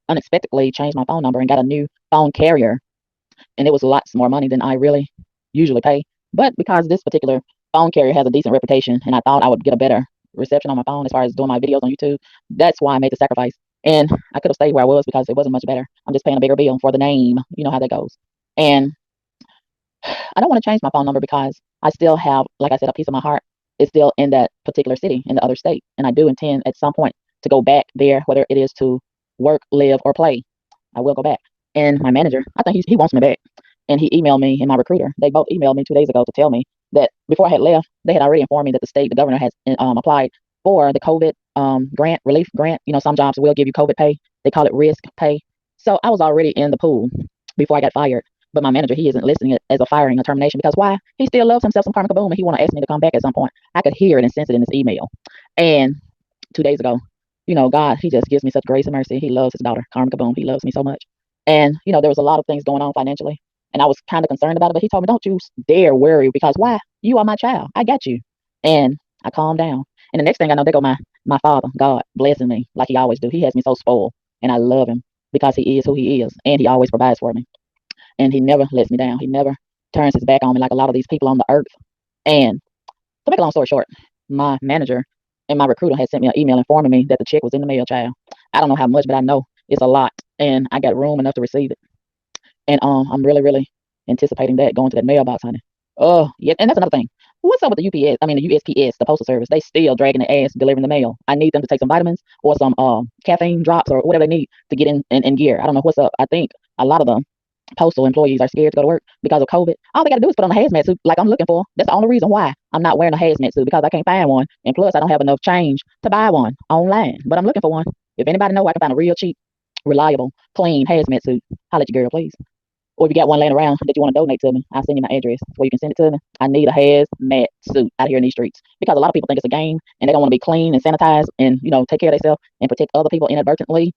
unexpectedly changed my phone number and got a new phone carrier, and it was lots more money than I really usually pay. But because this particular phone carrier has a decent reputation, and I thought I would get a better reception on my phone as far as doing my videos on YouTube, that's why I made the sacrifice. And I could have stayed where I was because it wasn't much better. I'm just paying a bigger bill for the name. You know how that goes. And I don't want to change my phone number because I still have, like I said, a piece of my heart is still in that particular city, in the other state. And I do intend at some point to go back there, whether it is to work, live, or play. I will go back. And my manager, I think he wants me back. And he emailed me and my recruiter. They both emailed me 2 days ago to tell me that before I had left, they had already informed me that the governor has applied for the COVID grant, relief grant. You know, some jobs will give you COVID pay. They call it risk pay. So I was already in the pool before I got fired. But my manager, he isn't listing it as a firing or termination because why? He still loves himself some Karma Kaboom and he want to ask me to come back at some point. I could hear it and sense it in this email. And 2 days ago, God, he just gives me such grace and mercy. He loves his daughter, Karma Kaboom. He loves me so much. And, there was a lot of things going on financially. And I was kind of concerned about it, but he told me, don't you dare worry because why? You are my child. I got you. And I calmed down. And the next thing I know, there go my father, God, blessing me like he always do. He has me so spoiled. And I love him because he is who he is. And he always provides for me. And he never lets me down. He never turns his back on me like a lot of these people on the earth. And to make a long story short, my manager and my recruiter had sent me an email informing me that the check was in the mail, child. I don't know how much, but I know it's a lot. And I got room enough to receive it. And I'm really, really anticipating that going to that mailbox, honey. Oh, yeah. And that's another thing. What's up with the UPS? I mean, the USPS, the Postal Service. They still dragging the ass delivering the mail. I need them to take some vitamins or some caffeine drops or whatever they need to get in gear. I don't know what's up. I think a lot of them postal employees are scared to go to work because of COVID. All they got to do is put on a hazmat suit like I'm looking for. That's the only reason why I'm not wearing a hazmat suit because I can't find one. And plus, I don't have enough change to buy one online. But I'm looking for one. If anybody know I can find a real cheap, reliable, clean hazmat suit, holla at your girl, please. Or if you got one laying around that you want to donate to me, I'll send you my address where you can send it to me. I need a hazmat suit out here in these streets because a lot of people think it's a game and they don't want to be clean and sanitized and take care of themselves and protect other people inadvertently,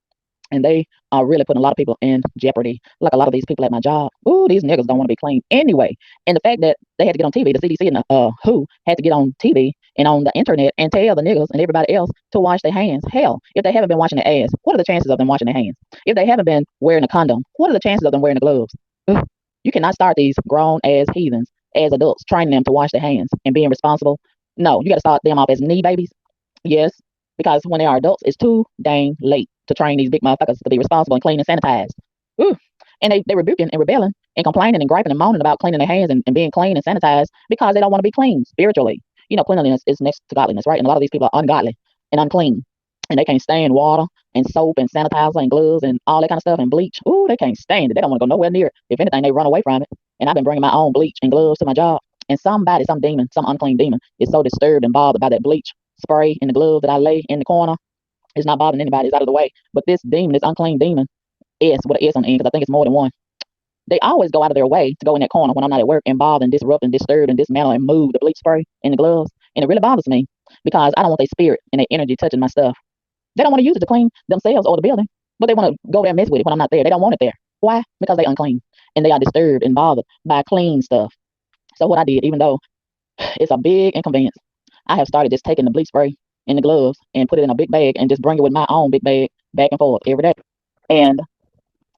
and they are really putting a lot of people in jeopardy. Like a lot of these people at my job. Ooh, these niggas don't want to be clean anyway. And the fact that they had to get on TV, the CDC and the WHO had to get on TV and on the internet and tell the niggas and everybody else to wash their hands. Hell, if they haven't been washing their ass, what are the chances of them washing their hands? If they haven't been wearing a condom, what are the chances of them wearing the gloves? Ugh. You cannot start these grown ass heathens as adults, training them to wash their hands and being responsible. No, you got to start them off as knee babies. Yes, because when they are adults, it's too dang late to train these big motherfuckers to be responsible and clean and sanitized. Ooh. And they rebuking and rebelling and complaining and griping and moaning about cleaning their hands and being clean and sanitized because they don't want to be clean spiritually. Cleanliness is next to godliness, right? And a lot of these people are ungodly and unclean. And they can't stand water and soap and sanitizer and gloves and all that kind of stuff and bleach. Ooh, they can't stand it. They don't want to go nowhere near it. If anything, they run away from it. And I've been bringing my own bleach and gloves to my job. And somebody, some demon, some unclean demon is so disturbed and bothered by that bleach spray in the glove that I lay in the corner. It's not bothering anybody. It's out of the way. But this demon, this unclean demon, S with an S on the end, because I think it's more than one. They always go out of their way to go in that corner when I'm not at work and bother and disrupt and disturb and dismantle and move the bleach spray in the gloves. And it really bothers me because I don't want their spirit and their energy touching my stuff. They don't want to use it to clean themselves or the building, but they want to go there and mess with it when I'm not there. They don't want it there. Why? Because they unclean and they are disturbed and bothered by clean stuff. So what I did, even though it's a big inconvenience, I have started just taking the bleach spray in the gloves and put it in a big bag and just bring it with my own big bag back and forth every day. And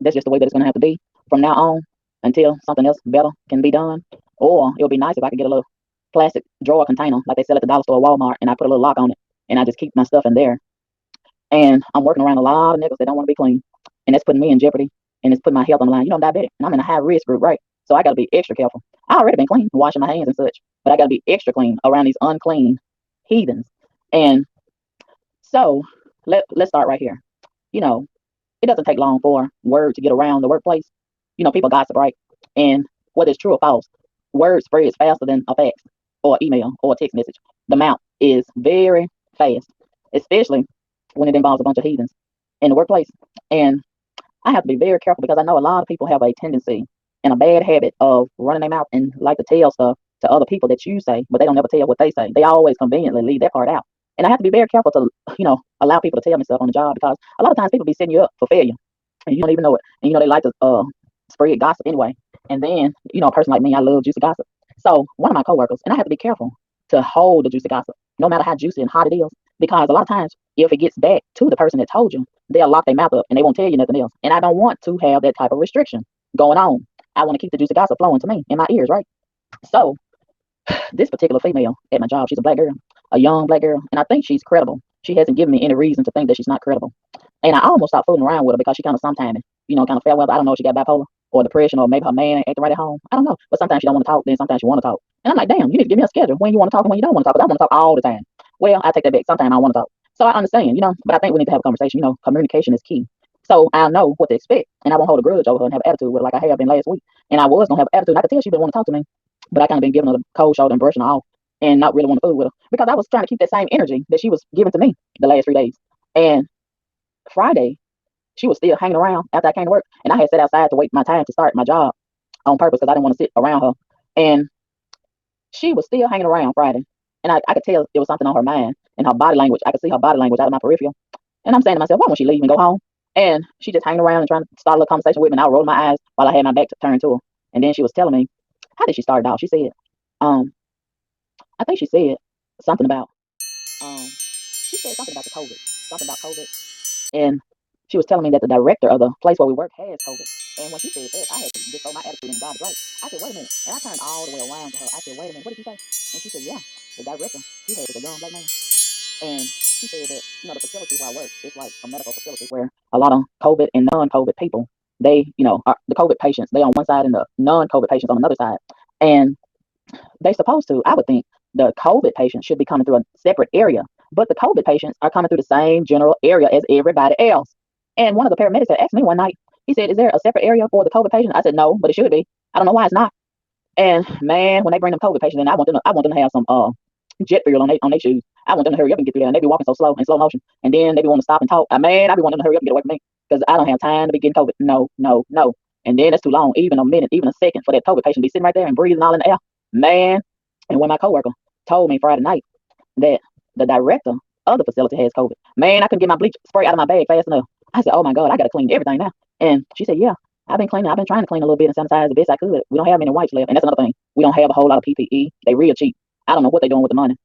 that's just the way that it's going to have to be from now on until something else better can be done. Or it would be nice if I could get a little plastic drawer container like they sell at the dollar store or Walmart, and I put a little lock on it and I just keep my stuff in there. And I'm working around a lot of niggas that don't want to be clean. And that's putting me in jeopardy and it's putting my health on the line. I'm diabetic and I'm in a high risk group, right? So I got to be extra careful. I already been clean, washing my hands and such, but I got to be extra clean around these unclean heathens. And so let's start right here. You know, it doesn't take long for word to get around the workplace. People gossip, right? And whether it's true or false, word spreads faster than a fax or email or a text message. The amount is very fast, especially when it involves a bunch of heathens in the workplace. And I have to be very careful because I know a lot of people have a tendency and a bad habit of running their mouth and like to tell stuff to other people that you say, but they don't ever tell what they say. They always conveniently leave that part out. And I have to be very careful to, allow people to tell me stuff on the job because a lot of times people be setting you up for failure and you don't even know it. And they like to spread gossip anyway. And then, a person like me, I love juicy gossip. So one of my coworkers, and I have to be careful to hold the juicy gossip, no matter how juicy and hot it is. because a lot of times, if it gets back to the person that told you, they'll lock their mouth up and they won't tell you nothing else. And I don't want to have that type of restriction going on. I want to keep the juicy gossip flowing to me in my ears, right? So this particular female at my job, she's a black girl, a young black girl, and I think she's credible. She hasn't given me any reason to think that she's not credible. And I almost stopped fooling around with her because she kind of sometimes, kind of fair weather. I don't know if she got bipolar or depression or maybe her man ain't acting right at home. I don't know. But sometimes she don't want to talk, then sometimes she want to talk. And I'm like, damn, you need to give me a schedule when you want to talk and when you don't want to talk. Because I want to talk all the time. Well, I take that back. Sometimes I want to talk. So I understand, but I think we need to have a conversation. Communication is key. So I know what to expect, and I won't hold a grudge over her and have an attitude with her like I have been last week. And I was gonna have an attitude. I could tell she didn't want to talk to me, but I kind of been giving her the cold shoulder and brushing her off, and not really want to fool with her because I was trying to keep that same energy that she was giving to me the last 3 days. And Friday, she was still hanging around after I came to work, and I had sat outside to wait my time to start my job on purpose because I didn't want to sit around her. And she was still hanging around Friday, and I could tell it was something on her mind and her body language. I could see her body language out of my peripheral. And I'm saying to myself, why won't she leave and go home? And she just hanging around and trying to start a little conversation with me. And I rolled my eyes while I had my back turned to her. And then she was telling me, how did she start it off? She said, um, I think she said something about, she said something about the COVID, something about COVID. And she was telling me that the director of the place where we work has COVID. And when she said that, I had to just throw my attitude in the garbage, right? I said, wait a minute. And I turned all the way around to her. I said, wait a minute, what did you say? And she said, yeah, the director, he has a young black man. And she said that, the facility where I work, it's like a medical facility where a lot of COVID and non-COVID people, they, are the COVID patients, they on one side and the non-COVID patients on another side. And they supposed to, I would think, the COVID patients should be coming through a separate area, but the COVID patients are coming through the same general area as everybody else. And one of the paramedics had asked me one night, he said, is there a separate area for the COVID patients? I said, no, but it should be. I don't know why it's not. And man, when they bring them COVID patients in, I want them to have some jet fuel on their shoes. I want them to hurry up and get through there. And they be walking so slow in slow motion. And then they be wanting to stop and talk. Man, I be wanting them to hurry up and get away from me because I don't have time to be getting COVID. No, no, no. And then it's too long, even a minute, even a second for that COVID patient to be sitting right there and breathing all in the air. Man. And when my coworker told me Friday night that the director of the facility has COVID, man, I couldn't get my bleach spray out of my bag fast enough. I said, oh my God, I got to clean everything now. And she said, yeah, I've been cleaning. I've been trying to clean a little bit and sanitize the best I could. We don't have many wipes left. And that's another thing. We don't have a whole lot of PPE. They real cheap. I don't know what they're doing with the money.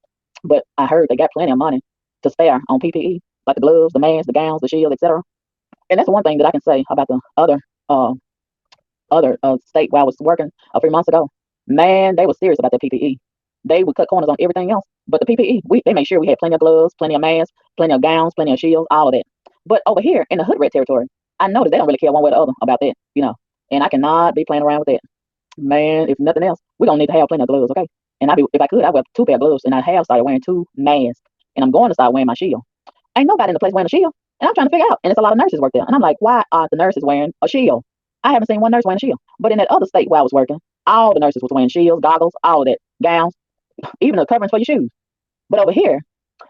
But I heard they got plenty of money to spare on PPE, like the gloves, the masks, the gowns, the shields, etc. And that's the one thing that I can say about the other state where I was working a few months ago. Man, they were serious about their PPE. They would cut corners on everything else, but the PPE, they made sure we had plenty of gloves, plenty of masks, plenty of gowns, plenty of shields, all of that. But over here in the hood red territory, I know that they don't really care one way or the other about that. And I cannot be playing around with that. Man, if nothing else, we don't need to have plenty of gloves, okay? And if I could, I wear 2 pair of gloves, and I have started wearing 2 masks, and I'm going to start wearing my shield. Ain't nobody in the place wearing a shield, and I'm trying to figure out, and it's a lot of nurses work there, and I'm like, why aren't the nurses wearing a shield? I haven't seen one nurse wearing a shield. But in that other state where I was working, all the nurses was wearing shields, goggles, all of that, gowns, even the coverings for your shoes. But over here,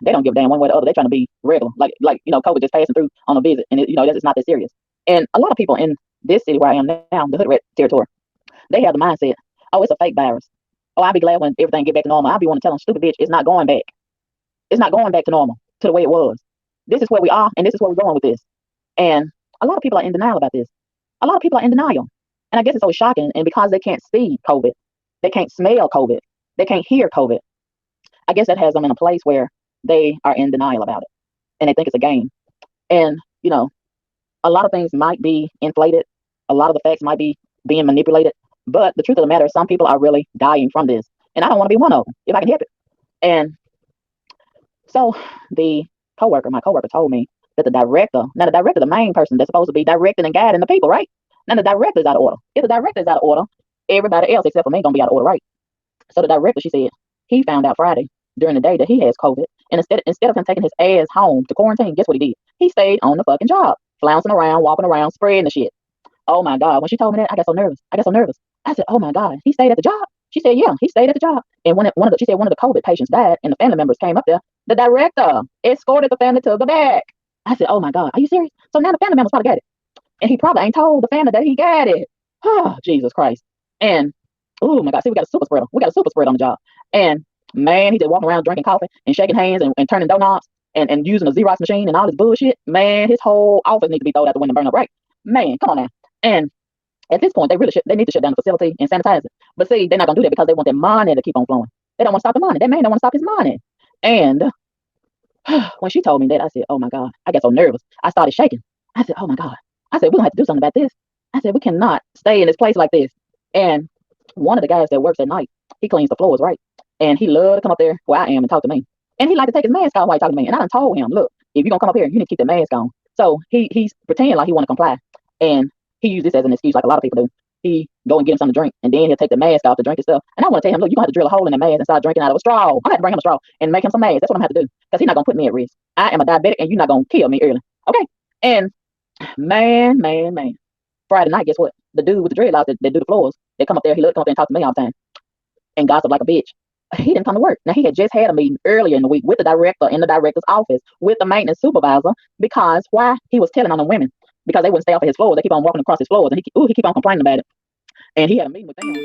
they don't give a damn one way or the other. They're trying to be regular, like COVID just passing through on a visit, and it's not that serious. And a lot of people in this city where I am now, the hood red territory, they have the mindset, oh, it's a fake virus. Oh, I'll be glad when everything get back to normal. I'll be wanting to tell them, stupid bitch, it's not going back. It's not going back to normal, to the way it was. This is where we are, and this is where we're going with this. And a lot of people are in denial about this. A lot of people are in denial. And I guess it's so shocking. And because they can't see COVID, they can't smell COVID, they can't hear COVID, I guess that has them in a place where they are in denial about it. And they think it's a game. And, a lot of things might be inflated. A lot of the facts might be being manipulated. But the truth of the matter is some people are really dying from this. And I don't want to be one of them if I can help it. And so my coworker told me that the director, the main person that's supposed to be directing and guiding the people, right? Now the director is out of order. If the director is out of order, everybody else except for me gonna be out of order, right? So the director, she said, he found out Friday during the day that he has COVID. And instead of him taking his ass home to quarantine, guess what he did? He stayed on the fucking job, flouncing around, walking around, spreading the shit. Oh my God. When she told me that, I got so nervous. I said, oh my God, he stayed at the job. She said, yeah, he stayed at the job. And she said one of the COVID patients died and the family members came up there. The director escorted the family to the back. I said, oh my God, are you serious? So now the family members probably got it. And he probably ain't told the family that he got it. Oh, Jesus Christ. And oh my God, see, we got a super spreader. We got a super spreader on the job. And man, he just walking around drinking coffee and shaking hands and turning donuts and using a Xerox machine and all this bullshit. Man, his whole office needs to be thrown out the window and burned up, right? Man, come on now. And at this point, they need to shut down the facility and sanitize it. But see, they're not gonna do that because they want their money to keep on flowing. They don't want to stop the money. That man don't want to stop his money. And When she told me that, I said, "Oh my God." I got so nervous. I started shaking. I said, "Oh my God." I said, "We're gonna have to do something about this." I said, "We cannot stay in this place like this." And one of the guys that works at night, he cleans the floors, right? And he loved to come up there where I am and talk to me. And he liked to take his mask off while he talking to me. And I done told him, "Look, if you're gonna come up here, you need to keep the mask on." So he's pretending like he want to comply. And he used this as an excuse, like a lot of people do. He go and get him something to drink, and then he'll take the mask off to drink his stuff. And I want to tell him, "Look, you're gonna have to drill a hole in the mask and start drinking out of a straw. I'm gonna have to bring him a straw and make him some mask. That's what I'm gonna have to do. Because he's not gonna put me at risk. I am a diabetic and you're not gonna kill me early." Okay. And man. Friday night, guess what? The dude with the dreadlocks that do the floors, they come up there, he looked come up there and talk to me all the time and gossip like a bitch. He didn't come to work. Now he had just had a meeting earlier in the week with the director in the director's office with the maintenance supervisor because why he was telling on the women because they wouldn't stay off of his floor. They keep on walking across his floors and he keep on complaining about it. And he had a meeting with them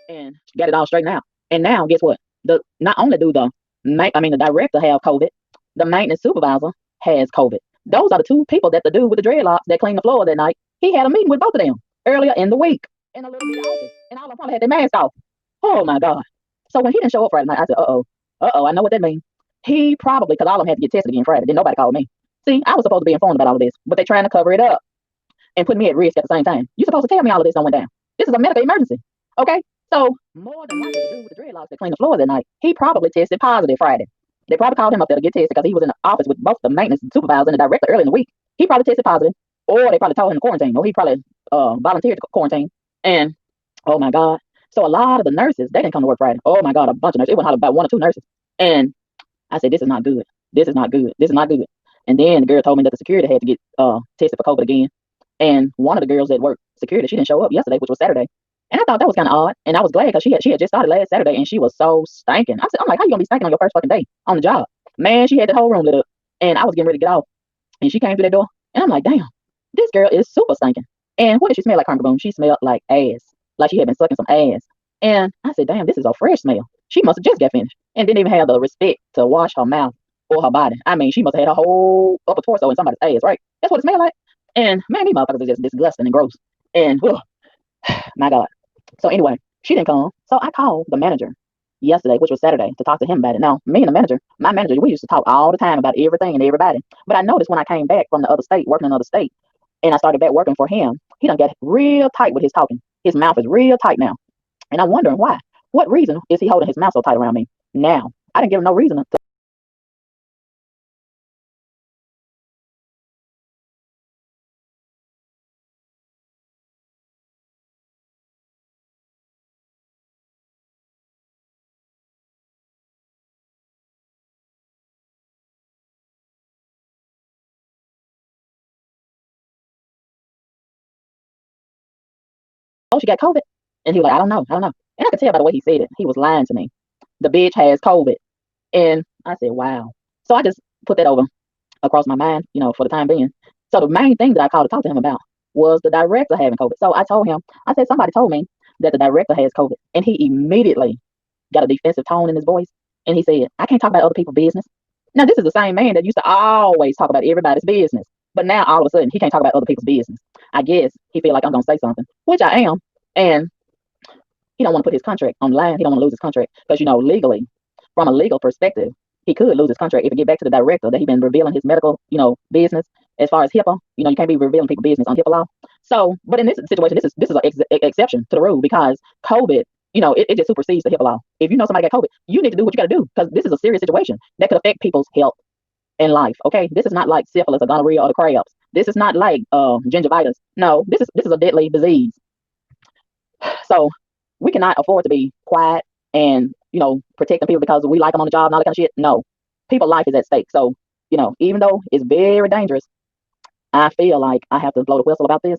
and got it all straightened out. And now guess what? The not only do the director have COVID, the maintenance supervisor has COVID. Those are the two people that the dude with the dreadlocks that cleaned the floor that night. He had a meeting with both of them earlier in the week in a little bit office, and all of them probably had their mask off. Oh my God! So when he didn't show up Friday night, I said, I know what that means. He probably because all of them had to get tested again Friday. Then nobody called me. See, I was supposed to be informed about all of this, but they're trying to cover it up and put me at risk at the same time. You're supposed to tell me all of this don't went down. This is a medical emergency. Okay? So more than likely the dude with the dreadlocks that cleaned the floor that night, he probably tested positive Friday. They probably called him up there to get tested because he was in the office with both the maintenance supervisor and the director early in the week. He probably tested positive, or they probably told him to quarantine, or he probably volunteered to quarantine. And oh my God. So a lot of the nurses, they didn't come to work Friday. Oh my God, a bunch of nurses. It wasn't about one or two nurses. And I said, this is not good. This is not good. This is not good. And then the girl told me that the security had to get tested for COVID again. And one of the girls that worked security, she didn't show up yesterday, which was Saturday. And I thought that was kind of odd. And I was glad because she had just started last Saturday and she was so stinking. I'm like, how you gonna be stinking on your first fucking day on the job? Man, she had the whole room lit up. And I was getting ready to get off. And she came through that door. And I'm like, damn, this girl is super stinking. And what did she smell like, Carmen Boom? She smelled like ass. Like she had been sucking some ass. And I said, damn, this is a fresh smell. She must have just got finished and didn't even have the respect to wash her mouth or her body. I mean, she must have had her whole upper torso in somebody's ass, right? That's what it smelled like. And man, these motherfuckers are just disgusting and gross. And ugh, my God. So anyway, she didn't come. So I called the manager yesterday, which was Saturday, to talk to him about it. Now, me and the manager, my manager, we used to talk all the time about everything and everybody. But I noticed when I came back from the other state, working in another state, and I started back working for him, he done got real tight with his talking. His mouth is real tight now. And I'm wondering why. What reason is he holding his mouth so tight around me now? I didn't give him no reason to. Oh, she got COVID. And he was like, I don't know. And I could tell by the way he said it. He was lying to me. The bitch has COVID. And I said, wow. So I just put that over across my mind, for the time being. So the main thing that I called to talk to him about was the director having COVID. So I told him, I said, somebody told me that the director has COVID. And he immediately got a defensive tone in his voice. And he said, I can't talk about other people's business. Now, this is the same man that used to always talk about everybody's business. But now all of a sudden he can't talk about other people's business. I guess he feel like I'm gonna say something, which I am. And he don't want to put his contract on the line. He don't want to lose his contract because legally, from a legal perspective, he could lose his contract if it get back to the director that he been revealing his medical, business as far as HIPAA. You can't be revealing people business on HIPAA law. So, but in this situation, this is an exception to the rule because COVID, it just supersedes the HIPAA law. If you know somebody got COVID, you need to do what you got to do because this is a serious situation that could affect people's health and life. Okay, this is not like syphilis or gonorrhea or the crabs. This is not like gingivitis. No, this is a deadly disease. So we cannot afford to be quiet and protecting people because we like them on the job and all that kind of shit. No, people's life is at stake. So even though it's very dangerous, I feel like I have to blow the whistle about this.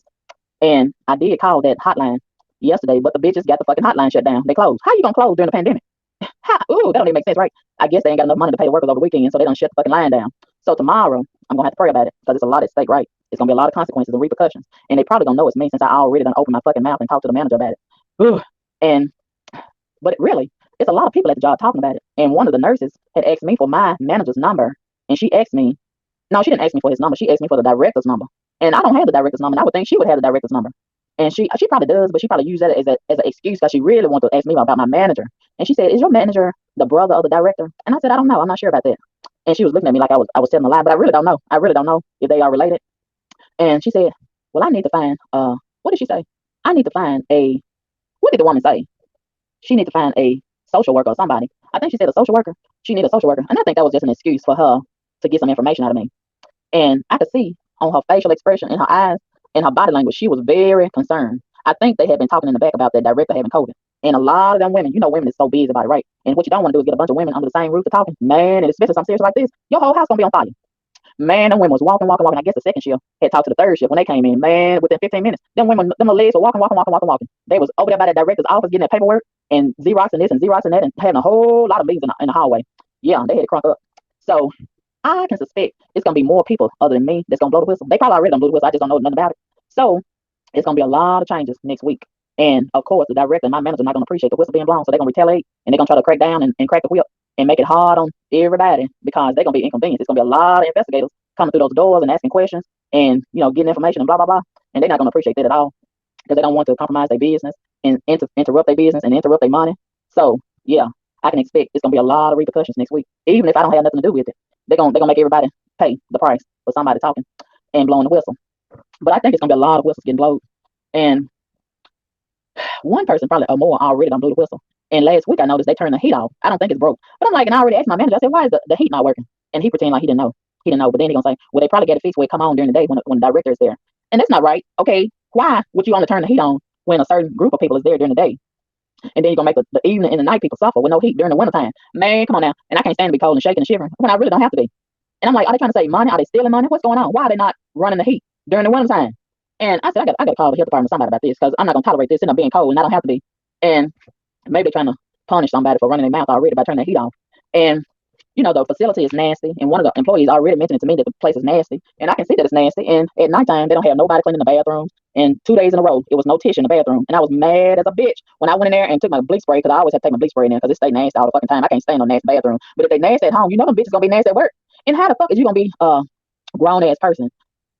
And I did call that hotline yesterday, but the bitches got the fucking hotline shut down. They closed. How you gonna close during the pandemic? Ooh, that don't even make sense, right? I guess they ain't got enough money to pay the workers over the weekend, so they don't shut the fucking line down. So tomorrow, I'm gonna have to pray about it because it's a lot at stake, right? It's gonna be a lot of consequences and repercussions, and they probably gonna know it's me since I already done opened my fucking mouth and talked to the manager about it. Ooh. And but really, it's a lot of people at the job talking about it. And one of the nurses had asked me for my manager's number, and she asked me, no, she didn't ask me for his number. She asked me for the director's number, and I don't have the director's number. And I would think she would have the director's number. And she probably does, but she probably used that as an excuse because she really wanted to ask me about my manager. And she said, "Is your manager the brother of the director?" And I said, "I don't know. I'm not sure about that." And she was looking at me like I was telling a lie, but I really don't know. I really don't know if they are related. And she said, "Well, I need to find what did she say? I need to find a what did the woman say? She need to find a social worker or somebody. I think she said a social worker. She needed a social worker, and I think that was just an excuse for her to get some information out of me. And I could see on her facial expression, in her eyes, and her body language, she was very concerned. I think they had been talking in the back about that director having COVID. And a lot of them women, women is so busy about it, right? And what you don't want to do is get a bunch of women under the same roof to talking. Man, and especially something serious like this, your whole house gonna be on fire. Man, them women was walking, walking, walking. I guess the second shift had talked to the third shift when they came in. Man, within 15 minutes, them women, them legs were walking, walking, walking, walking, walking. They was over there by the director's office getting their paperwork and Xerox and this and Xerox and that and having a whole lot of meetings in the hallway. Yeah, they had to crunk up. So I can suspect it's gonna be more people other than me that's gonna blow the whistle. They probably already done blew the whistle. I just don't know nothing about it. So it's gonna be a lot of changes next week. And of course, the director and my manager not gonna appreciate the whistle being blown, so they're gonna retaliate and they're gonna try to crack down and crack the whip and make it hard on everybody because they're gonna be inconvenienced. It's gonna be a lot of investigators coming through those doors and asking questions and getting information and blah blah blah. And they're not gonna appreciate that at all because they don't want to compromise their business and interrupt their business and interrupt their money. So yeah, I can expect it's gonna be a lot of repercussions next week, even if I don't have nothing to do with it. They're gonna make everybody pay the price for somebody talking and blowing the whistle. But I think it's gonna be a lot of whistles getting blown. And one person probably or more already done blew the whistle. And last week I noticed they turned the heat off. I don't think it's broke. But I'm like, and I already asked my manager, I said, why is the heat not working? And he pretended like he didn't know. He didn't know. But then he gonna say, well, they probably get it fixed where it come on during the day when the director is there. And that's not right. Okay, why would you only turn the heat on when a certain group of people is there during the day? And then you're gonna make the evening and the night people suffer with no heat during the wintertime. Man, come on now. And I can't stand to be cold and shaking and shivering when I really don't have to be. And I'm like, are they trying to save money? Are they stealing money? What's going on? Why are they not running the heat during the wintertime? And I said, I got to call the health department or somebody about this because I'm not going to tolerate this. End up being cold and I don't have to be. And maybe they're trying to punish somebody for running their mouth already by turning the heat off. And, the facility is nasty. And one of the employees already mentioned to me that the place is nasty. And I can see that it's nasty. And at nighttime, they don't have nobody cleaning the bathrooms. And 2 days in a row, it was no tissue in the bathroom. And I was mad as a bitch when I went in there and took my bleach spray because I always have to take my bleach spray in there because it stay nasty all the fucking time. I can't stand no nasty bathroom. But if they nasty at home, them bitches going to be nasty at work. And how the fuck is you going to be grown ass person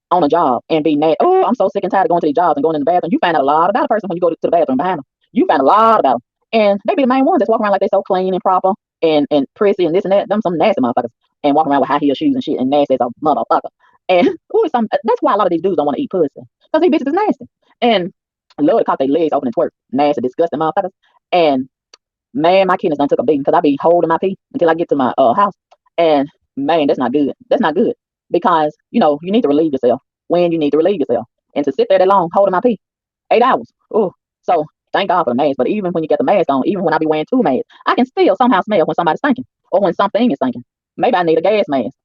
on a job and be mad? Oh, I'm so sick and tired of going to these jobs and going in the bathroom. You find out a lot about a person when you go to the bathroom behind them. You find a lot about them. And they be the main ones that's walking around like they so clean and proper and prissy and this and that. Them some nasty motherfuckers. And walking around with high heel shoes and shit and nasty as a motherfucker. And that's why a lot of these dudes don't want to eat pussy. Because these bitches is nasty. And I love to cut their legs open and twerk. Nasty, disgusting motherfuckers. And man, my kidneys done took a beating because I be holding my pee until I get to my house. And man, that's not good. That's not good. Because, you need to relieve yourself when you need to relieve yourself. And to sit there that long holding my pee, 8 hours. Oh, so thank God for the mask. But even when you get the mask on, even when I be wearing two masks, I can still somehow smell when somebody's stinking or when something is stinking. Maybe I need a gas mask.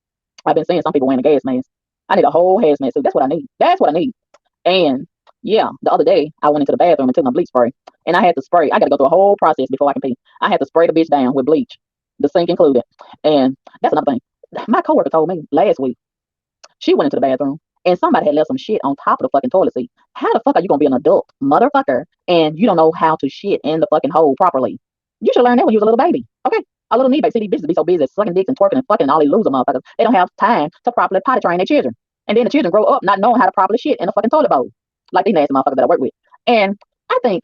I've been seeing some people wearing a gas mask. I need a whole hazmat suit. That's what I need. That's what I need. And yeah, the other day I went into the bathroom and took my bleach spray. And I had to spray. I got to go through a whole process before I can pee. I had to spray the bitch down with bleach, the sink included. And that's another thing. My coworker told me last week she went into the bathroom and somebody had left some shit on top of the fucking toilet seat. How the fuck are you gonna be an adult motherfucker and you don't know how to shit in the fucking hole properly? You should learn that when you was a little baby. Okay? A little knee baby. See, these bitches be so busy sucking dicks and twerking and fucking and all these loser motherfuckers. They don't have time to properly potty train their children. And then the children grow up not knowing how to properly shit in a fucking toilet bowl. Like these nasty motherfuckers that I work with. And I think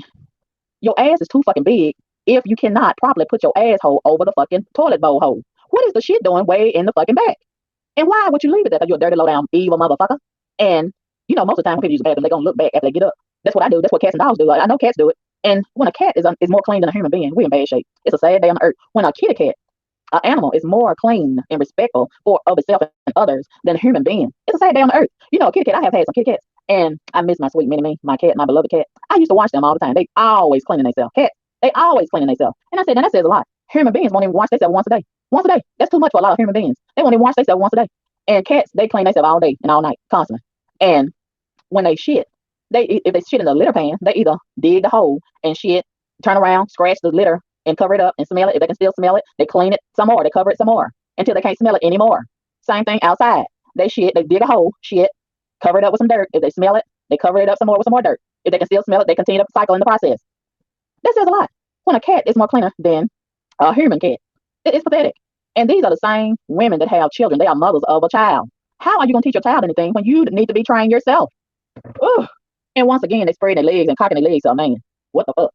your ass is too fucking big if you cannot properly put your asshole over the fucking toilet bowl hole. What is the shit doing way in the fucking back? And why would you leave it there? Because you're a dirty, low down, evil motherfucker. And, most of the time when people use the bathroom, they're going to look back after they get up. That's what I do. That's what cats and dogs do. I know cats do it. And when a cat is more clean than a human being, we're in bad shape. It's a sad day on the earth. When a kitty cat, an animal, is more clean and respectful of itself and others than a human being, it's a sad day on the earth. A kitty cat, I have had some kitty cats. And I miss my sweet mini-me, my cat, my beloved cat. I used to watch them all the time. They always cleaning themselves. Cats, they always cleaning themselves. And I said, now that says a lot. Human beings won't even wash themselves once a day. Once a day. That's too much for a lot of human beings. They won't even wash themselves once a day. And cats, they clean themselves all day and all night, constantly. And when they shit, if they shit in the litter pan, they either dig the hole and shit, turn around, scratch the litter and cover it up and smell it. If they can still smell it, they clean it some more. They cover it some more until they can't smell it anymore. Same thing outside. They shit, they dig a hole, shit, cover it up with some dirt. If they smell it, they cover it up some more with some more dirt. If they can still smell it, they continue to cycle in the process. That says a lot. When a cat is more cleaner than a human cat, it's pathetic. And these are the same women that have children. They are mothers of a child. How are you going to teach your child anything when you need to be trained yourself? Ugh. And once again, they spread their legs and cocking their legs. So, man, what the fuck?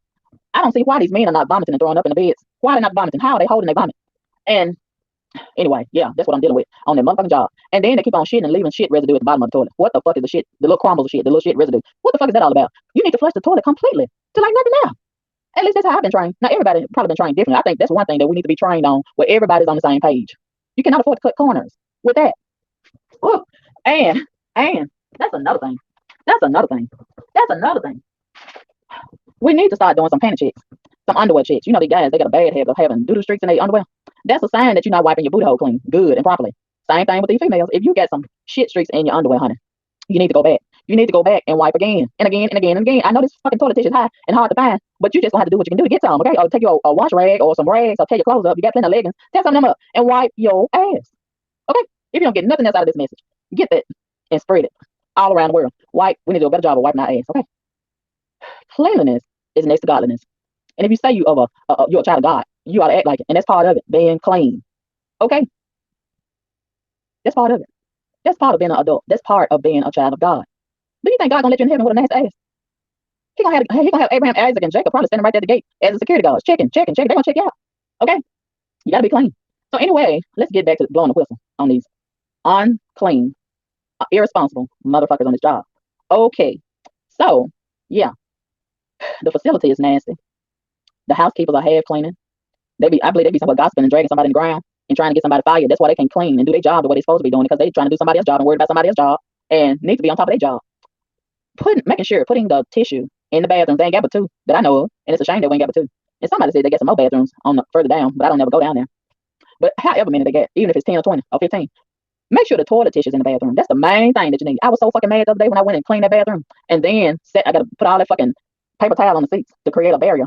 I don't see why these men are not vomiting and throwing up in the beds. Why are they not vomiting? How are they holding their vomit? And Anyway, yeah, that's what I'm dealing with on that motherfucking job. And then they keep on shitting and leaving shit residue at the bottom of the toilet. What the fuck is the shit? The little crumbles of shit, the little shit residue. What the fuck is that all about? You need to flush the toilet completely to like nothing now. At least that's how I've been trained. Now everybody probably been trained differently. I think that's one thing that we need to be trained on, where everybody's on the same page. You cannot afford to cut corners with that. Ooh. And and that's another thing. That's another thing. That's another thing. We need to start doing some panty checks, some underwear checks. You know, these guys, they got a bad habit of having doodle streaks in their underwear. That's a sign that you're not wiping your booty hole clean, good and properly. Same thing with these females. If you got some shit streaks in your underwear, honey, you need to go back. You need to go back and wipe again and again and again and again. I know this fucking toilet tissue is high and hard to find, but you just gonna have to do what you can do to get some, okay? Or take your wash rag or some rags or tear your clothes up. You got plenty of leggings. Tear some of them up and wipe your ass, okay? If you don't get nothing else out of this message, get that and spread it all around the world. Wipe. We need to do a better job of wiping our ass, okay? Cleanliness is next to godliness. And if you say you're a child of God, you ought to act like it. And that's part of it, being clean. Okay? That's part of it. That's part of being an adult. That's part of being a child of God. Do you think God's gonna let you in heaven with a nasty ass? He gonna have Abraham, Isaac, and Jacob probably standing right there at the gate as a security guard, checking. They're gonna check you out. Okay? You gotta be clean. So anyway, let's get back to blowing the whistle on these unclean, irresponsible motherfuckers on this job. Okay. So yeah, the facility is nasty. The housekeepers are half cleaning. I believe they be somewhere gossiping and dragging somebody in the ground and trying to get somebody fired. That's why they can't clean and do their job the way they're supposed to be doing it, because they trying to do somebody else's job and worried about somebody else's job and need to be on top of their job. Putting the tissue in the bathrooms. They ain't got but two that I know of, and it's a shame that we ain't got but two. And somebody said they got some more bathrooms on the further down, but I don't never go down there. But however many they got, even if it's 10 or 20 or 15, make sure the toilet tissue's in the bathroom. That's the main thing that you need. I was so fucking mad the other day when I went and cleaned that bathroom, and then I got to put all that fucking paper towel on the seats to create a barrier.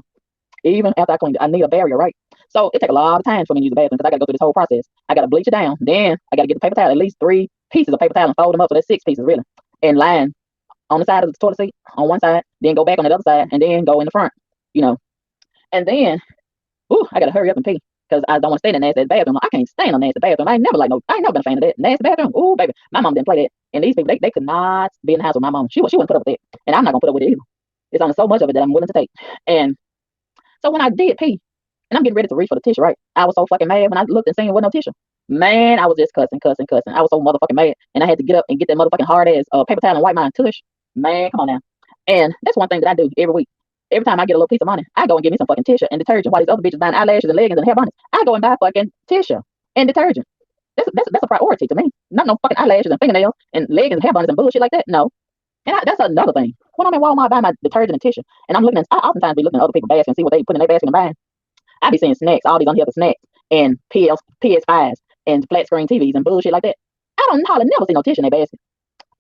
Even after I cleaned it, I need a barrier, right? So it take a lot of time for me to use the bathroom because I got to go through this whole process. I got to bleach it down. Then I got to get the paper towel, at least 3 pieces of paper towel, and fold them up. So that's 6 pieces, really. And line on the side of the toilet seat on one side, then go back on the other side, and then go in the front, you know. And then, I got to hurry up and pee because I don't want to stay in the nasty bathroom. I can't stay in a nasty bathroom. I ain't never been a fan of that. Nasty bathroom. Ooh, baby. My mom didn't play that. And these people, they could not be in the house with my mom. She wouldn't put up with it. And I'm not going to put up with it either. It's only so much of it that I'm willing to take. And so when I did pee, and I'm getting ready to reach for the tissue, right? I was so fucking mad when I looked and seen there wasn't no tissue. Man, I was just cussing. I was so motherfucking mad. And I had to get up and get that motherfucking hard ass paper towel and wipe my tush. Man, come on now. And that's one thing that I do every week. Every time I get a little piece of money, I go and get me some fucking tissue and detergent while these other bitches buying eyelashes and leggings and hair bonnets. I go and buy fucking tissue and detergent. That's a priority to me. Not no fucking eyelashes and fingernails and leggings and hair bonnets and bullshit like that. No. And that's another thing. When I'm in Walmart buying my detergent and tissue, and I oftentimes be looking at other people's baskets and see what they put in their basket and buying. I be seeing snacks, all these unhealthy snacks, and PS5s and flat screen TVs and bullshit like that. I don't hardly never see no tissue in their basket.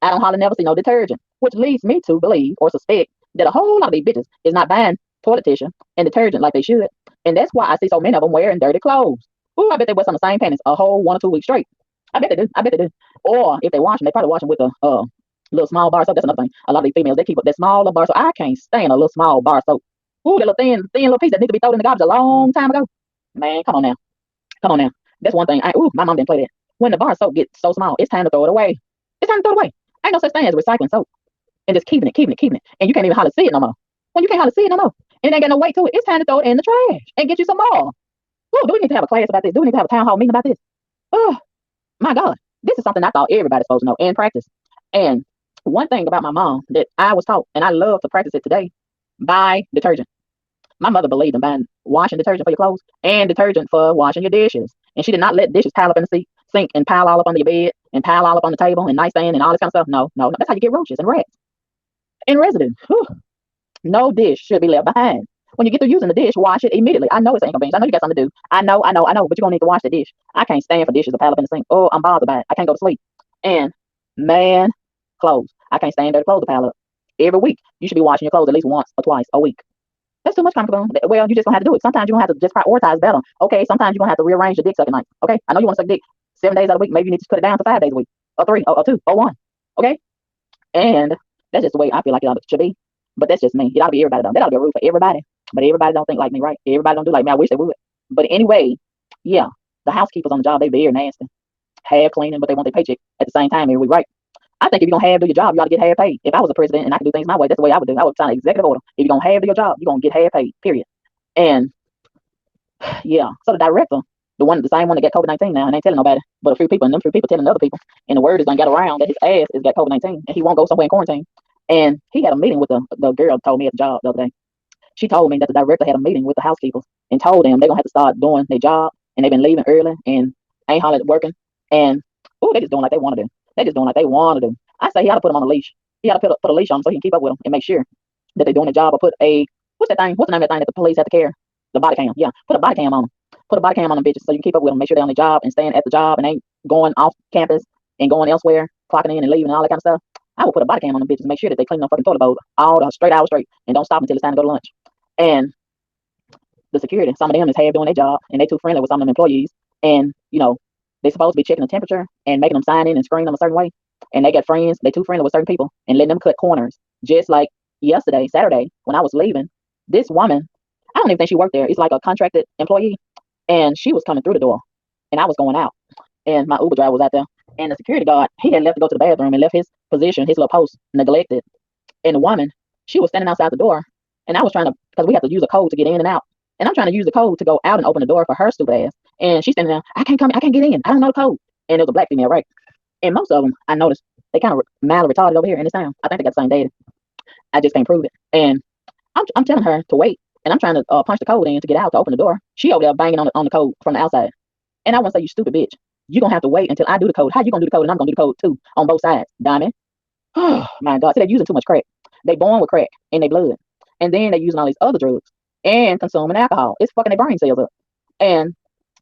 I don't hardly never see no detergent, which leads me to believe or suspect that a whole lot of these bitches is not buying toilet tissue and detergent like they should. And that's why I see so many of them wearing dirty clothes. Ooh, I bet they wear some of the same panties a whole 1 or 2 weeks straight. I bet they do. Or if they wash them, they probably wash them with a little small bar soap. That's another thing. A lot of these females, they keep up that small little bar soap. I can't stand a little small bar soap. Ooh, that little thin little piece that needs to be thrown in the garbage a long time ago. Man, come on now. That's one thing. My mom didn't play that. When the bar soap gets so small, it's time to throw it away. Ain't no such thing as recycling soap and just keeping it. And you can't even hardly see it no more. When you can't hardly see it no more, and it ain't got no weight to it, it's time to throw it in the trash and get you some more. Ooh, do we need to have a class about this? Do we need to have a town hall meeting about this? Oh, my God. This is something I thought everybody's supposed to know and practice. And one thing about my mom that I was taught, and I love to practice it today, buy detergent. My mother believed in buying washing detergent for your clothes and detergent for washing your dishes. And she did not let dishes pile up in the sink and pile all up under your bed and pile all up on the table and nightstand and all this kind of stuff. No. That's how you get roaches and rats and residue. Whew. No dish should be left behind. When you get through using the dish, wash it immediately. I know it's inconvenient. I know you got something to do. I know, but you're going to need to wash the dish. I can't stand for dishes to pile up in the sink. Oh, I'm bothered by it. I can't go to sleep. And, man, clothes. I can't stand dirty clothes to pile up. Every week, you should be washing your clothes at least once or twice a week. That's too much comfortable. Well, you just gonna have to do it. Sometimes you're gonna have to just prioritize better. Okay, sometimes you're gonna have to rearrange your dick sucking nights. Okay, I know you want to suck dick 7 days out of the week. Maybe you need to cut it down to 5 days a week, or 3, or 2, or 1. Okay, and that's just the way I feel like it should be. But that's just me. It ought to be everybody though. That ought to be a rule for everybody. But everybody don't think like me, right? Everybody don't do like me. I wish they would. But anyway, yeah, the housekeepers on the job, they very nasty. Half cleaning, but they want their paycheck at the same time every week, right? I think if you're gonna half do your job, you ought to get half paid. If I was a president and I could do things my way, that's the way I would do. I would sign an executive order. If you're gonna half do your job, you're gonna get half paid. Period. And yeah, so the director, The same one that got COVID-19 now, and ain't telling nobody, but a few people, and them few people telling other people, and the word is gonna get around that his ass is got COVID-19, and he won't go somewhere in quarantine. And he had a meeting with the girl told me at the job the other day. She told me that the director had a meeting with the housekeepers and told them they're gonna have to start doing their job, and they've been leaving early and ain't hardly working, and oh, they just doing like they want to do. They just doing like they want to do. I say he ought to put them on a leash. He ought to put a leash on them so he can keep up with them and make sure that they're doing their job, or put a what's that thing? What's the name of that thing that the police have to carry? The body cam. Yeah, put a body cam on them. Put a body cam on them bitches so you can keep up with them. Make sure they're on the job and staying at the job and ain't going off campus and going elsewhere, clocking in and leaving and all that kind of stuff. I would put a body cam on them bitches and make sure that they clean them fucking toilet bowl all the straight hours straight and don't stop until it's time to go to lunch. And the security, some of them is half doing their job and they too friendly with some of them employees. And they supposed to be checking the temperature and making them sign in and screen them a certain way. And they got friends, they too friendly with certain people and letting them cut corners. Just like yesterday, Saturday, when I was leaving, this woman, I don't even think she worked there. It's like a contracted employee. And she was coming through the door and I was going out. And my Uber driver was out there. And the security guard, he had left to go to the bathroom and left his position, his little post, neglected. And the woman, she was standing outside the door. And I was trying to, because we have to use a code to get in and out. And I'm trying to use the code to go out and open the door for her stupid ass. And she's standing there, I can't get in. I don't know the code. And it was a black female, right? And most of them, I noticed, they kind of mildly retarded over here in this town. I think they got the same data. I just can't prove it. And I'm telling her to wait. And I'm trying to punch the code in to get out to open the door. She over there banging on the code from the outside. And I want to say, you stupid bitch. You're going to have to wait until I do the code. How you going to do the code? And I'm going to do the code too on both sides, diamond. Oh, my God. See, they're using too much crack. They born with crack in their blood. And then they're using all these other drugs and consuming alcohol. It's fucking their brain cells up. And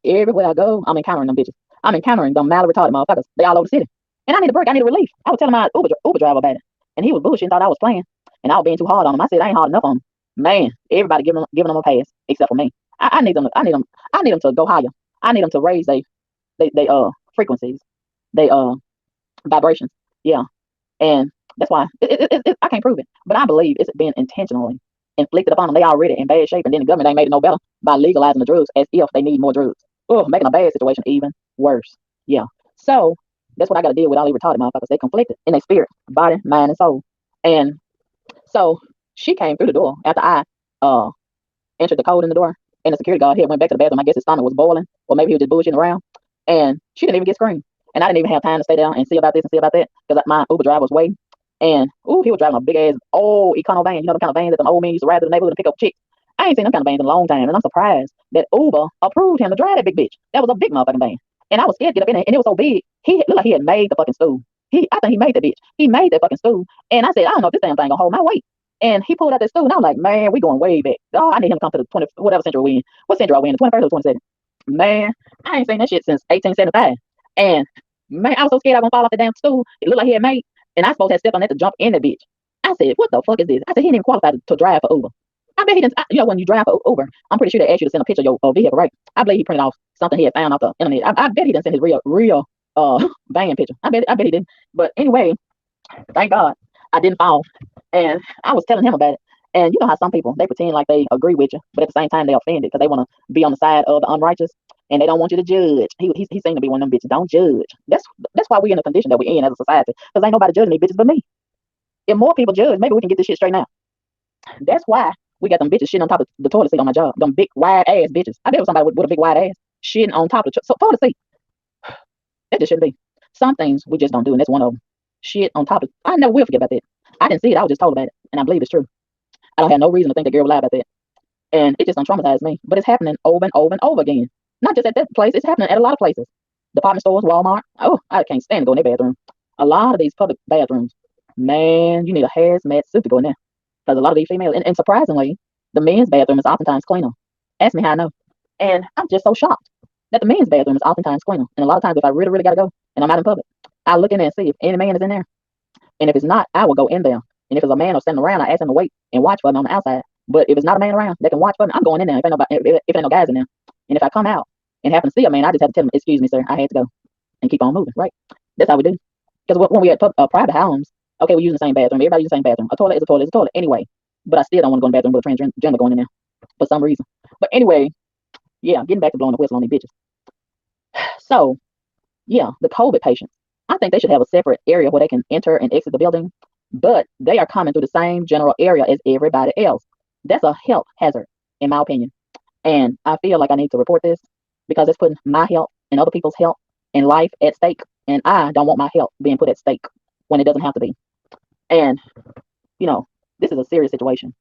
everywhere I go, I'm encountering them bitches. I'm encountering them mal retarded motherfuckers. They all over the city. And I need a break. I need a relief. I was telling my Uber driver about it. And he was bullshitting, thought I was playing. And I was being too hard on him. I said, I ain't hard enough on him. Man, everybody giving them a pass except for me. I need them. I need them to go higher. I need them to raise they frequencies, they vibrations. Yeah, and that's why I can't prove it, but I believe it's been intentionally inflicted upon them. They already in bad shape, and then the government ain't made it no better by legalizing the drugs as if they need more drugs. Oh, making a bad situation even worse. Yeah, so that's what I got to deal with. All these retarded motherfuckers. They conflicted in their spirit, body, mind, and soul. And so she came through the door after I uh entered the code in the door, and the security guard here went back to the bathroom. I guess his stomach was boiling, or maybe he was just bullshitting around. And she didn't even get screened. And I didn't even have time to stay down and see about this and see about that because my Uber driver was waiting. And he was driving a big ass old Econo van. You know the kind of van that them old men used to ride through the neighborhood to pick up chicks. I ain't seen them kind of vans in a long time, and I'm surprised that Uber approved him to drive that big bitch. That was a big motherfucking van. And I was scared to get up in it, and it was so big. He looked like he had made the fucking stool. I think he made that bitch. He made that fucking stool. And I said, I don't know if this damn thing gonna hold my weight. And he pulled out that stool, and I was like, man, we going way back. Oh, I need him to come to the 20, whatever century we in. What century are we in? The 21st or 22nd? Man, I ain't seen that shit since 1875. And man, I was so scared I was gonna fall off the damn stool. It looked like he had made, and I supposed to have stepped on that to jump in that bitch. I said, what the fuck is this? I said, he didn't even qualify to drive for Uber. I bet he didn't. When you drive for Uber, I'm pretty sure they ask you to send a picture of your vehicle, right? I believe he printed off something he had found off the internet. I bet he didn't send his real van picture. I bet he didn't. But anyway, thank God I didn't fall. And I was telling him about it. And you know how some people they pretend like they agree with you, but at the same time they offended because they want to be on the side of the unrighteous and they don't want you to judge. He seemed to be one of them bitches. Don't judge. That's why we in the condition that we in as a society. Because ain't nobody judging these bitches but me. If more people judge, maybe we can get this shit straight now. That's why we got them bitches shitting on top of the toilet seat on my job. Them big wide ass bitches. I bet it was somebody with a big wide ass shitting on top of the toilet seat. That just shouldn't be. Some things we just don't do, and that's one of them. Shit on top of. I never will forget about that. I didn't see it. I was just told about it, and I believe it's true. I don't have no reason to think that girl would lie about that. And it just don't traumatize me. But it's happening over and over and over again. Not just at that place, it's happening at a lot of places. Department stores, Walmart. Oh, I can't stand to go in their bathroom. A lot of these public bathrooms, man, you need a hazmat suit to go in there. Because a lot of these females, and surprisingly, the men's bathroom is oftentimes cleaner. Ask me how I know. And I'm just so shocked that the men's bathroom is oftentimes cleaner. And a lot of times, if I really, really got to go and I'm out in public, I look in there and see if any man is in there. And if it's not, I will go in there. And if it's a man or standing around, I ask him to wait and watch for me on the outside. But if it's not a man around that can watch for me, I'm going in there. If ain't no guys in there, and if I come out and happen to see a man, I just have to tell him, "Excuse me, sir, I had to go," and keep on moving. Right? That's how we do. Because when we at private homes, okay, we use the same bathroom. Everybody use the same bathroom. A toilet is a toilet is a toilet anyway. But I still don't want to go in the bathroom with a transgender going in there for some reason. But anyway, yeah, getting back to blowing the whistle on these bitches. So yeah, the COVID patients. I think they should have a separate area where they can enter and exit the building, but they are coming through the same general area as everybody else. That's a health hazard, in my opinion. And I feel like I need to report this. because it's putting my health and other people's health and life at stake. And I don't want my health being put at stake when it doesn't have to be. And, you know, this is a serious situation.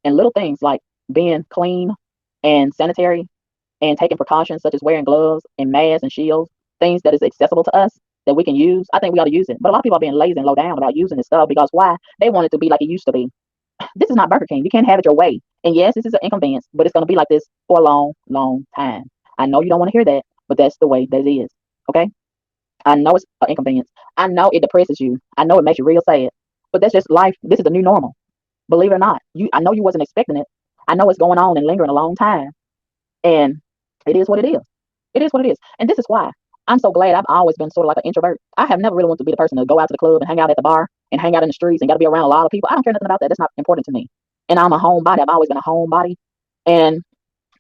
And little things like being clean and sanitary and taking precautions such as wearing gloves and masks and shields, things that is accessible to us that we can use, I think we ought to use it. But a lot of people are being lazy and low down about using this stuff because why? They want it to be like it used to be. This is not Burger King. You can't have it your way. And yes, this is an inconvenience, but it's going to be like this for a long, long time. I know you don't want to hear that, but that's the way that it is. Okay? I know it's an inconvenience. I know it depresses you. I know it makes you real sad. But that's just life. This is the new normal. Believe it or not. I know you wasn't expecting it. I know it's going on and lingering a long time. And it is what it is. It is what it is. And this is why I'm so glad I've always been sort of like an introvert. I have never really wanted to be the person to go out to the club and hang out at the bar and hang out in the streets and got to be around a lot of people. I don't care nothing about that. That's not important to me. And I'm a homebody. I've always been a homebody. And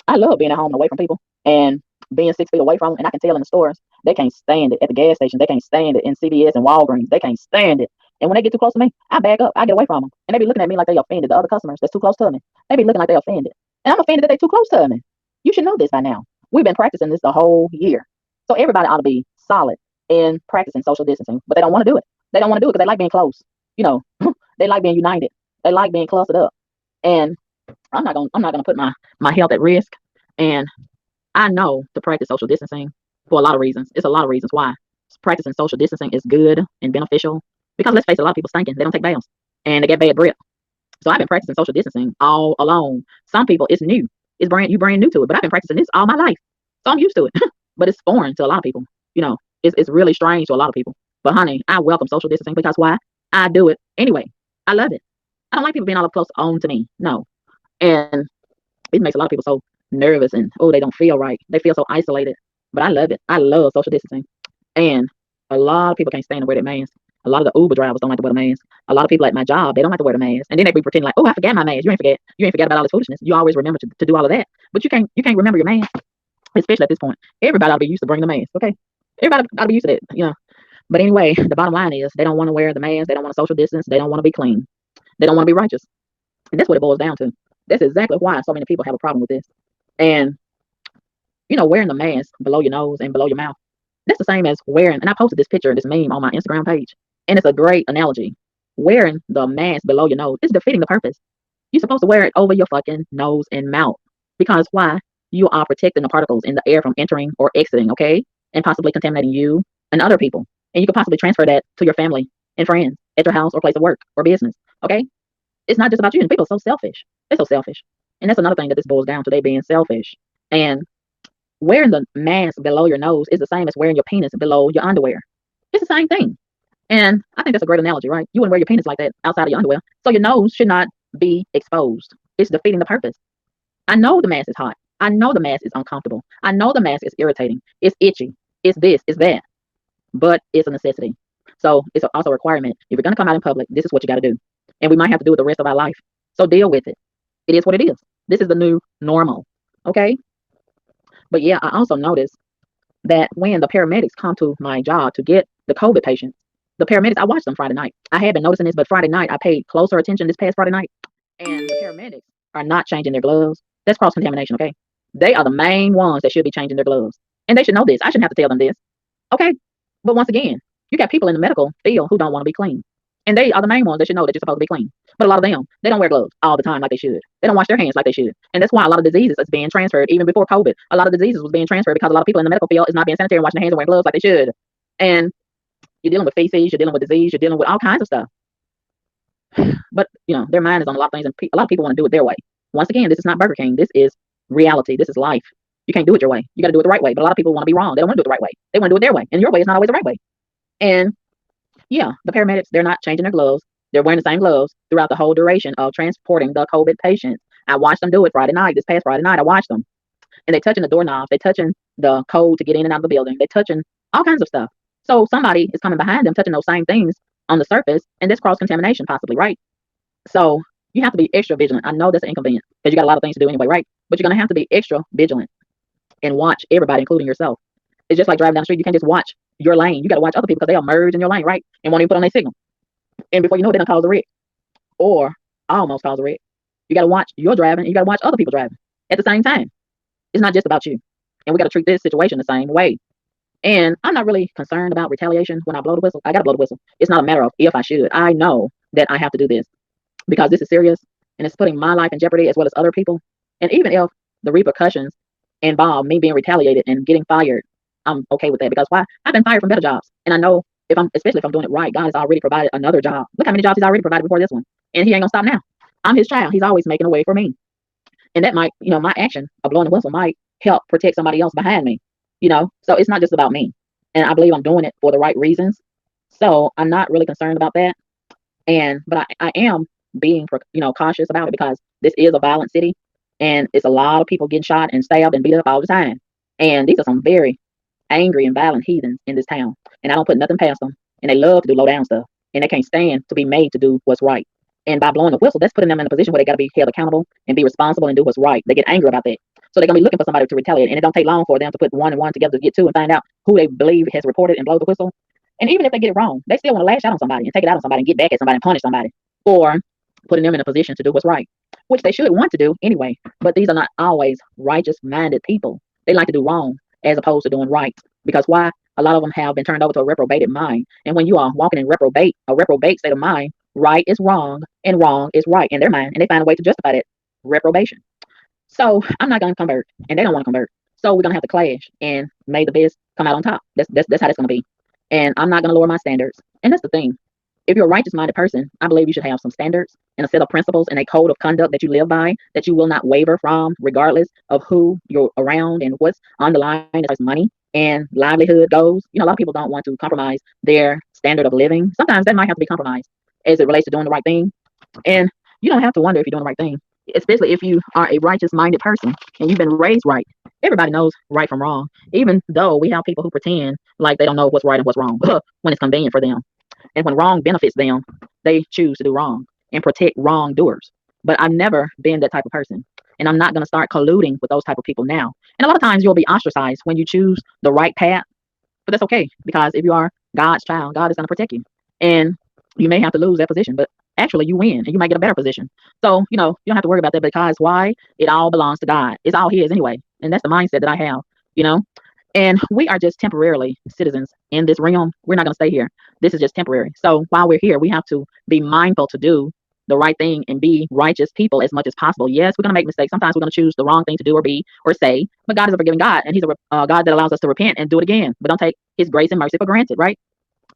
I love being at home and away from people and being 6 feet away from them. And I can tell in the stores, they can't stand it. At the gas station, they can't stand it. In CVS and Walgreens, they can't stand it. And when they get too close to me, I back up. I get away from them. And they be looking at me like they offended. The other customers that's too close to me, they be looking like they offended. And I'm offended that they too close to me. You should know this by now. We've been practicing this the whole year. So everybody ought to be solid in practicing social distancing, but they don't want to do it. They don't want to do it because they like being close. You know, they like being united. They like being clustered up. And I'm not gonna put my health at risk. And I know to practice social distancing for a lot of reasons. It's a lot of reasons why practicing social distancing is good and beneficial. Because let's face it, a lot of people stinking. They don't take baths and they get bad breath. So I've been practicing social distancing all along. Some people it's new. It's brand new to it, but I've been practicing this all my life. So I'm used to it. But it's foreign to a lot of people. You know, it's really strange to a lot of people. But honey, I welcome social distancing because why? I do it anyway. I love it. I don't like people being all up close on to me. No. And it makes a lot of people so nervous and oh, they don't feel right. They feel so isolated. But I love it. I love social distancing. And a lot of people can't stand to wear that mask. A lot of the Uber drivers don't like to wear the mask. A lot of people at my job, they don't like to wear the mask. And then they be pretending like, oh, I forgot my mask. You ain't forget. You ain't forgot about all this foolishness. You always remember to do all of that. But you can't remember your mask, especially at this point. Everybody ought to be used to bringing the mask, okay? Everybody ought to be used to that. But anyway, the bottom line is they don't want to wear the mask. They don't want to social distance. They don't want to be clean. They don't want to be righteous. And that's what it boils down to. That's exactly why so many people have a problem with this. And wearing the mask below your nose and below your mouth, that's the same as wearing, and I posted this picture, this meme on my Instagram page, and it's a great analogy. Wearing the mask below your nose is defeating the purpose. You're supposed to wear it over your fucking nose and mouth. Because why? You are protecting the particles in the air from entering or exiting, okay? And possibly contaminating you and other people. And you could possibly transfer that to your family and friends at your house or place of work or business, okay? It's not just about you. And people are so selfish. They're so selfish. And that's another thing that this boils down to, they being selfish. And wearing the mask below your nose is the same as wearing your penis below your underwear. It's the same thing. And I think that's a great analogy, right? You wouldn't wear your penis like that outside of your underwear. So your nose should not be exposed. It's defeating the purpose. I know the mask is hot. I know the mask is uncomfortable. I know the mask is irritating. It's itchy. It's this, it's that. But it's a necessity. So it's also a requirement. If you're going to come out in public, this is what you got to do. And we might have to do it the rest of our life. So deal with it. It is what it is. This is the new normal. Okay? But yeah, I also noticed that when the paramedics come to my job to get the COVID patients, the paramedics, I watched them Friday night. I had been noticing this, but Friday night, I paid closer attention this past Friday night. And the paramedics are not changing their gloves. That's cross contamination, okay? They are the main ones that should be changing their gloves. And they should know this. I shouldn't have to tell them this. Okay? But once again, you got people in the medical field who don't want to be clean. And they are the main ones that should know that you're supposed to be clean. But a lot of them, they don't wear gloves all the time like they should. They don't wash their hands like they should. And that's why a lot of diseases is being transferred. Even before COVID, a lot of diseases was being transferred because a lot of people in the medical field is not being sanitary and washing their hands and wearing gloves like they should. And you're dealing with feces, you're dealing with disease, you're dealing with all kinds of stuff. But, their mind is on a lot of things, and a lot of people want to do it their way. Once again, this is not Burger King. This is reality. This is life. You can't do it your way. You got to do it the right way. But a lot of people want to be wrong. They don't want to do it the right way. They want to do it their way. And your way is not always the right way. And yeah, the paramedics, they're not changing their gloves. They're wearing the same gloves throughout the whole duration of transporting the COVID patients. I watched them do it Friday night. This past Friday night, I watched them. And they're touching the doorknobs. They're touching the code to get in and out of the building. They're touching all kinds of stuff. So somebody is coming behind them, touching those same things on the surface. And that's cross-contamination possibly, right? So you have to be extra vigilant. I know that's an inconvenience because you got a lot of things to do anyway, right? But you're going to have to be extra vigilant and watch everybody, including yourself. It's just like driving down the street. You can't just watch your lane. You got to watch other people because they'll merge in your lane, right? And won't even put on their signal. And before you know it, they're going to cause a wreck or almost cause a wreck. You got to watch your driving and you got to watch other people driving at the same time. It's not just about you. and we got to treat this situation the same way. And I'm not really concerned about retaliation when I blow the whistle. I got to blow the whistle. It's not a matter of if I should. I know that I have to do this because this is serious and it's putting my life in jeopardy as well as other people. And even if the repercussions involve me being retaliated and getting fired, I'm okay with that because why? I've been fired from better jobs. And I know if I'm, especially if I'm doing it right, God has already provided another job. Look how many jobs He's already provided before this one. And He ain't gonna stop now. I'm His child. He's always making a way for me. And that might, my action of blowing the whistle might help protect somebody else behind me, So it's not just about me. And I believe I'm doing it for the right reasons. So I'm not really concerned about that. But I am being, cautious about it because this is a violent city and it's a lot of people getting shot and stabbed and beat up all the time. And these are some very angry and violent heathens in this town. And I don't put nothing past them. And they love to do low down stuff. And they can't stand to be made to do what's right. And by blowing the whistle, that's putting them in a position where they got to be held accountable and be responsible and do what's right. They get angry about that. So they're going to be looking for somebody to retaliate. And it don't take long for them to put one and one together to get two and find out who they believe has reported and blow the whistle. And even if they get it wrong, they still want to lash out on somebody and take it out on somebody and get back at somebody and punish somebody for putting them in a position to do what's right, which they should want to do anyway. But these are not always righteous minded people. They like to do wrong as opposed to doing right. Because why? A lot of them have been turned over to a reprobated mind. And when you are walking in a reprobate state of mind, right is wrong and wrong is right in their mind. And they find a way to justify that reprobation. So I'm not going to convert and they don't want to convert. So we're going to have to clash and may the best come out on top. That's how that's going to be. And I'm not going to lower my standards. And that's the thing. If you're a righteous minded person, I believe you should have some standards and a set of principles and a code of conduct that you live by that you will not waver from, regardless of who you're around and what's on the line as far as money and livelihood goes. A lot of people don't want to compromise their standard of living. Sometimes that might have to be compromised as it relates to doing the right thing. And you don't have to wonder if you're doing the right thing, especially if you are a righteous minded person and you've been raised right. Everybody knows right from wrong, even though we have people who pretend like they don't know what's right and what's wrong when it's convenient for them. And when wrong benefits them, they choose to do wrong and protect wrongdoers. But I've never been that type of person. And I'm not going to start colluding with those type of people now. And a lot of times you'll be ostracized when you choose the right path. But that's okay because if you are God's child, God is going to protect you. And you may have to lose that position, but actually you win and you might get a better position. So, you don't have to worry about that because why? It all belongs to God. It's all His anyway. And that's the mindset that I have, you know. And we are just temporarily citizens in this realm. We're not going to stay here. This is just temporary. So while we're here, we have to be mindful to do the right thing and be righteous people as much as possible. Yes, we're going to make mistakes. Sometimes we're going to choose the wrong thing to do or be or say. But God is a forgiving God, and He's a God that allows us to repent and do it again. But don't take His grace and mercy for granted, right?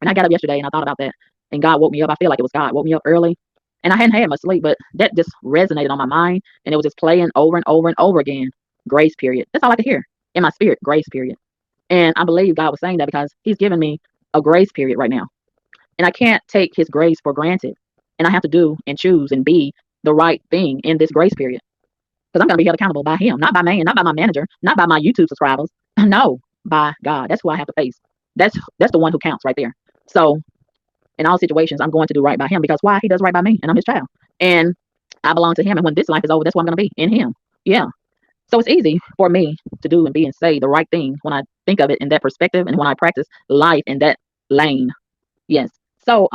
And I got up yesterday and I thought about that. And God woke me up. I feel like it was God woke me up early. And I hadn't had much sleep, but that just resonated on my mind. And it was just playing over and over and over again. Grace period. That's all I could hear in my spirit. Grace period. And I believe God was saying that because He's given me a grace period right now. And I can't take His grace for granted. And I have to do and choose and be the right thing in this grace period. Because I'm going to be held accountable by Him, not by man, not by my manager, not by my YouTube subscribers. No, by God. That's who I have to face. That's the one who counts right there. So in all situations, I'm going to do right by Him because why? He does right by me and I'm His child. And I belong to Him. And when this life is over, that's what I'm going to be in Him. Yeah. So it's easy for me to do and be and say the right thing when I think of it in that perspective and when I practice life in that lane. Yes. So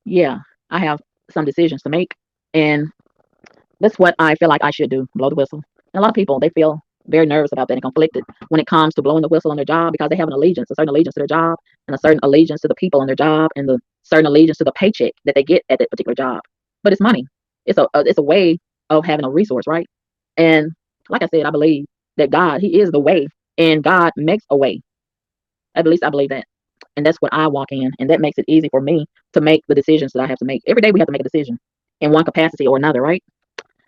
yeah, I have some decisions to make and that's what I feel like I should do, blow the whistle. And a lot of people, they feel very nervous about that and conflicted when it comes to blowing the whistle on their job because they have an allegiance, a certain allegiance to their job and a certain allegiance to the people on their job and the certain allegiance to the paycheck that they get at that particular job. But it's money. It's a way of having a resource, right? And like I said, I believe that God, He is the way and God makes a way. At least I believe that. And that's what I walk in. And that makes it easy for me to make the decisions that I have to make. Every day we have to make a decision in one capacity or another, right?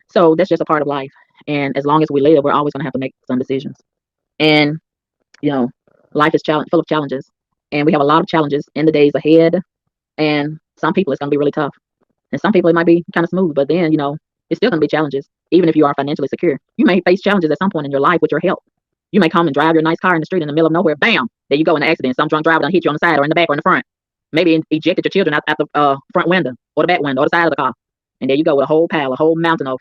So that's just a part of life. And as long as we live, we're always going to have to make some decisions. And, you know, life is full of challenges. And we have a lot of challenges in the days ahead. And some people, it's going to be really tough. And some people, it might be kind of smooth. But then, it's still going to be challenges, even if you are financially secure. You may face challenges at some point in your life with your health. You may come and drive your nice car in the street in the middle of nowhere. Bam! There you go in an accident. Some drunk driver done hit you on the side or in the back or in the front. Maybe ejected your children out the front window or the back window or the side of the car. And there you go with a whole mountain of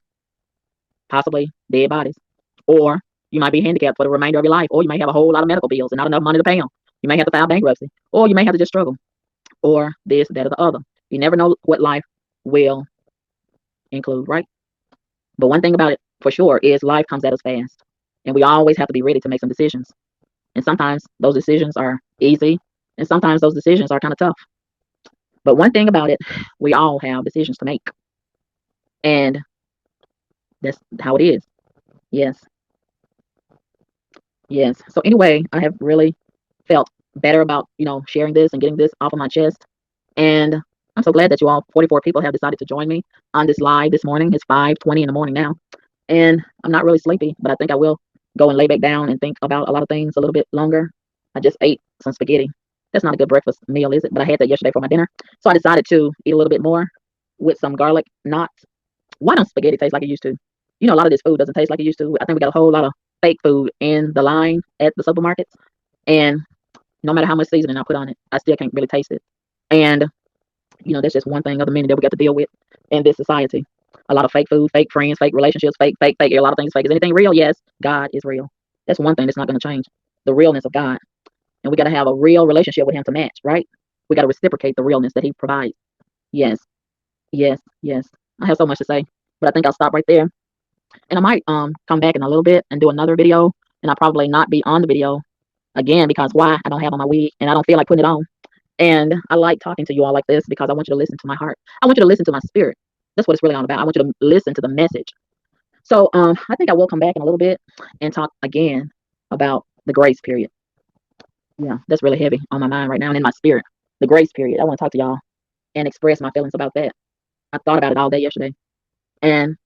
possibly dead bodies. Or you might be handicapped for the remainder of your life. Or you may have a whole lot of medical bills and not enough money to pay them. You may have to file bankruptcy. Or you may have to just struggle. Or this, that, or the other. You never know what life will include, right? But one thing about it for sure is life comes at us fast. And we always have to be ready to make some decisions. And sometimes those decisions are easy, and sometimes those decisions are kind of tough. But one thing about it, we all have decisions to make, and that's how it is. Yes, yes. So anyway, I have really felt better about sharing this and getting this off of my chest. And I'm so glad that you all 44 people have decided to join me on this live this morning. It's 5:20 in the morning now, and I'm not really sleepy, but I think I will go and lay back down and think about a lot of things a little bit longer. I just ate some spaghetti. That's not a good breakfast meal, is it? But I had that yesterday for my dinner, so I decided to eat a little bit more with some garlic knots. Why don't spaghetti taste like it used to? A lot of this food doesn't taste like it used to. I think we got a whole lot of fake food in the line at the supermarkets, and no matter how much seasoning I put on it, I still can't really taste it. And that's just one thing of the many that we got to deal with in this society. A lot of fake food, fake friends, fake relationships, fake, fake, fake. A lot of things fake. Is anything real? Yes, God is real. That's one thing that's not going to change. The realness of God. And we got to have a real relationship with Him to match, right? We got to reciprocate the realness that He provides. Yes, yes, yes. I have so much to say, but I think I'll stop right there. And I might come back in a little bit and do another video. And I'll probably not be on the video again because why? I don't have on my wig and I don't feel like putting it on. And I like talking to you all like this because I want you to listen to my heart. I want you to listen to my spirit. That's what it's really all about. I want you to listen to the message. So I think I will come back in a little bit and talk again about the grace period. Yeah, that's really heavy on my mind right now and in my spirit. The grace period. I want to talk to y'all and express my feelings about that. I thought about it all day yesterday. And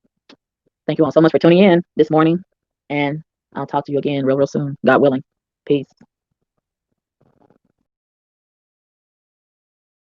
thank you all so much for tuning in this morning. And I'll talk to you again real, real soon. God willing. Peace.